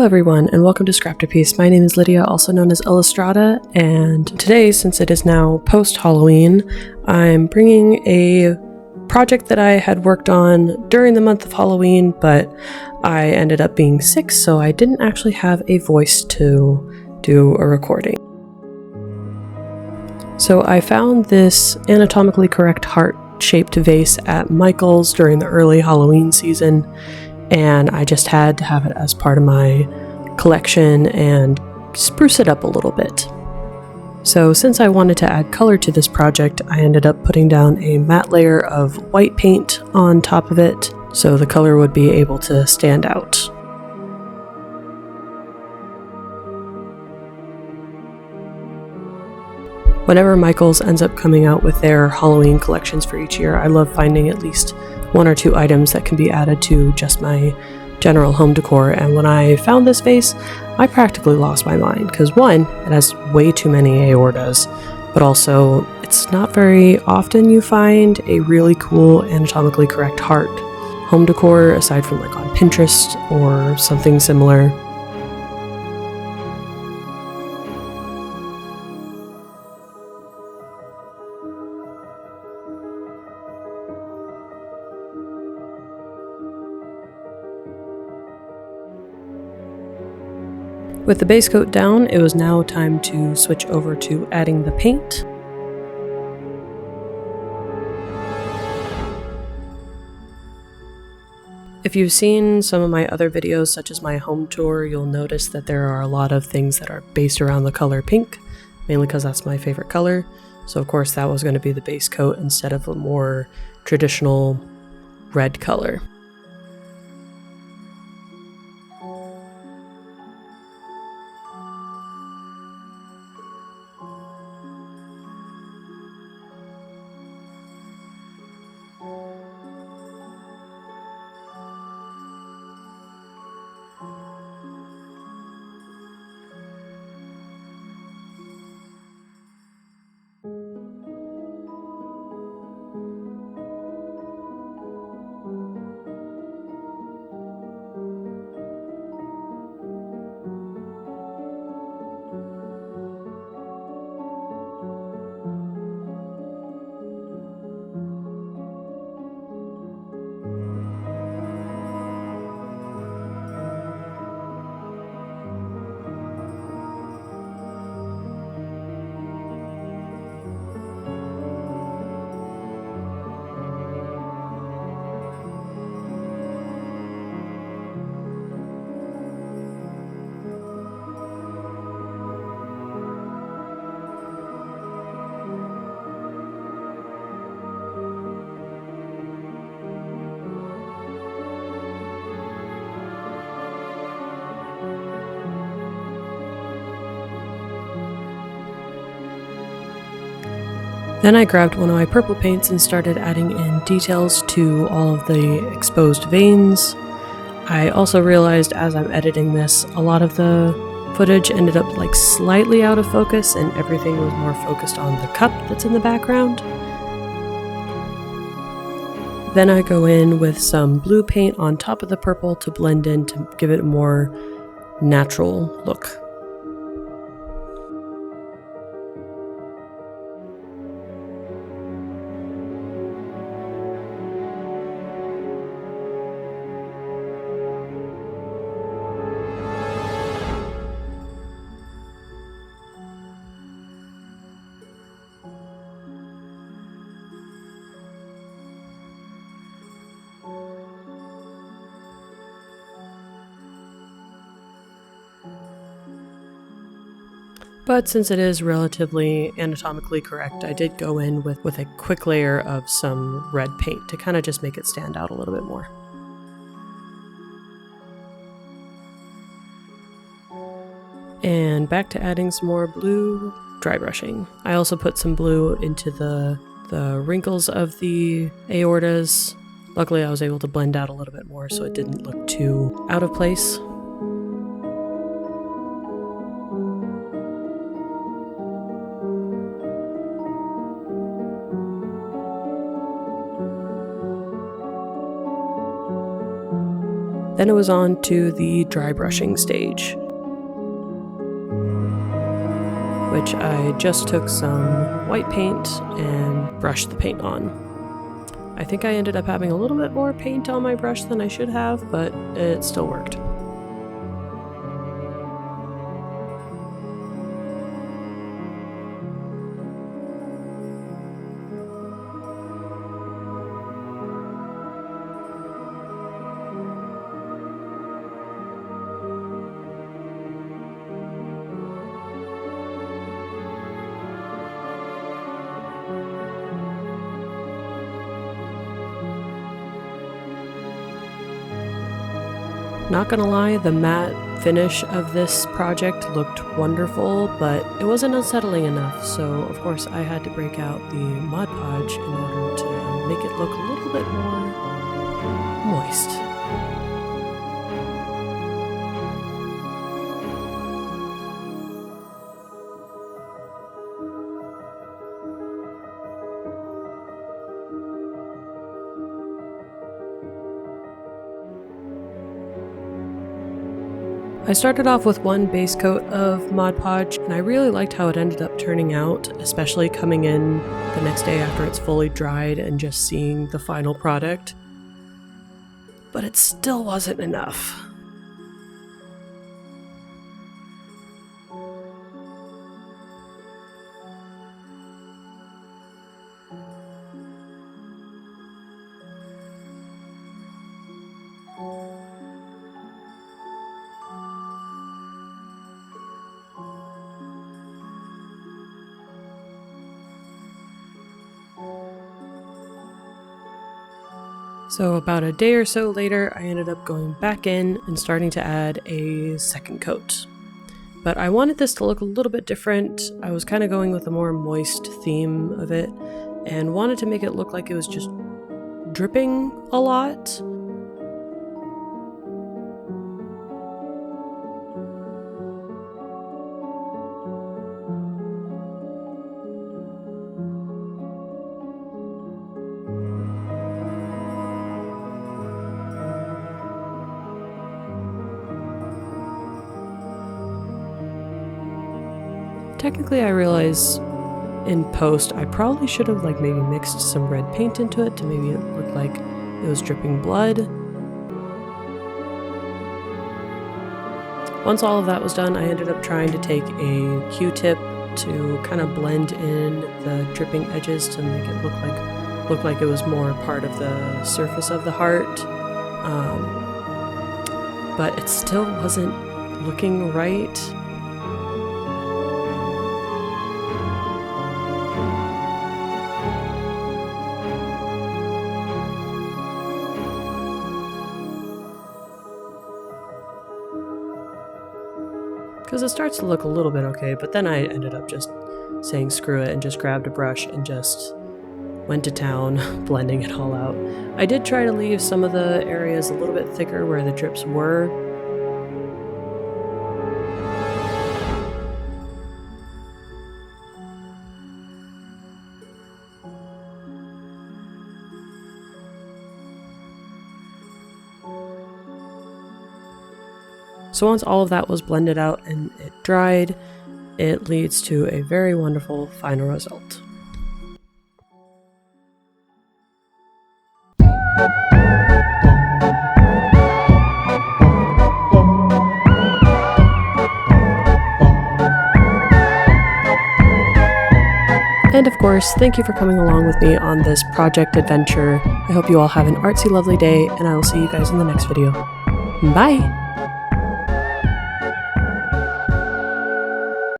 Hello everyone, and welcome to Scraptopiece. My name is Lydia, also known as Illustrata, and today, since it is now post-Halloween, I'm bringing a project that I had worked on during the month of Halloween, but I ended up being sick, so I didn't actually have a voice to do a recording. So I found this anatomically correct heart-shaped vase at Michael's during the early Halloween season, and I just had to have it as part of my collection and spruce it up a little bit. So since I wanted to add color to this project, I ended up putting down a matte layer of white paint on top of it so the color would be able to stand out. Whenever Michael's ends up coming out with their Halloween collections for each year, I love finding at least one or two items that can be added to just my general home decor, and when I found this vase, I practically lost my mind, because one, it has way too many aortas, but also it's not very often you find a really cool anatomically correct heart home decor aside from like on Pinterest or something similar. With the base coat down, it was now time to switch over to adding the paint. If you've seen some of my other videos, such as my home tour, you'll notice that there are a lot of things that are based around the color pink, mainly because that's my favorite color. So of course that was going to be the base coat instead of a more traditional red color. Then I grabbed one of my purple paints and started adding in details to all of the exposed veins. I also realized as I'm editing this, a lot of the footage ended up like slightly out of focus and everything was more focused on the cup that's in the background. Then I go in with some blue paint on top of the purple to blend in to give it a more natural look. But since it is relatively anatomically correct, I did go in with a quick layer of some red paint to kind of just make it stand out a little bit more. And back to adding some more blue dry brushing. I also put some blue into the wrinkles of the aortas. Luckily I was able to blend out a little bit more so it didn't look too out of place. Then it was on to the dry brushing stage, which I just took some white paint and brushed the paint on. I think I ended up having a little bit more paint on my brush than I should have, but it still worked. Not gonna lie, the matte finish of this project looked wonderful, but it wasn't unsettling enough, so of course I had to break out the Mod Podge in order to make it look a little bit more moist. I started off with one base coat of Mod Podge, and I really liked how it ended up turning out, especially coming in the next day after it's fully dried and just seeing the final product. But it still wasn't enough. So about a day or so later, I ended up going back in and starting to add a second coat. But I wanted this to look a little bit different. I was kind of going with a more moist theme of it and wanted to make it look like it was just dripping a lot. Technically, I realize in post I probably should have maybe mixed some red paint into it to maybe it look like it was dripping blood. Once all of that was done, I ended up trying to take a Q-tip to kind of blend in the dripping edges to make it look like it was more part of the surface of the heart. But it still wasn't looking right. Because it starts to look a little bit okay, but then I ended up just saying screw it and just grabbed a brush and just went to town, blending it all out. I did try to leave some of the areas a little bit thicker where the drips were. So once all of that was blended out and it dried, it leads to a very wonderful final result. And of course, thank you for coming along with me on this project adventure. I hope you all have an artsy, lovely day, and I will see you guys in the next video. Bye!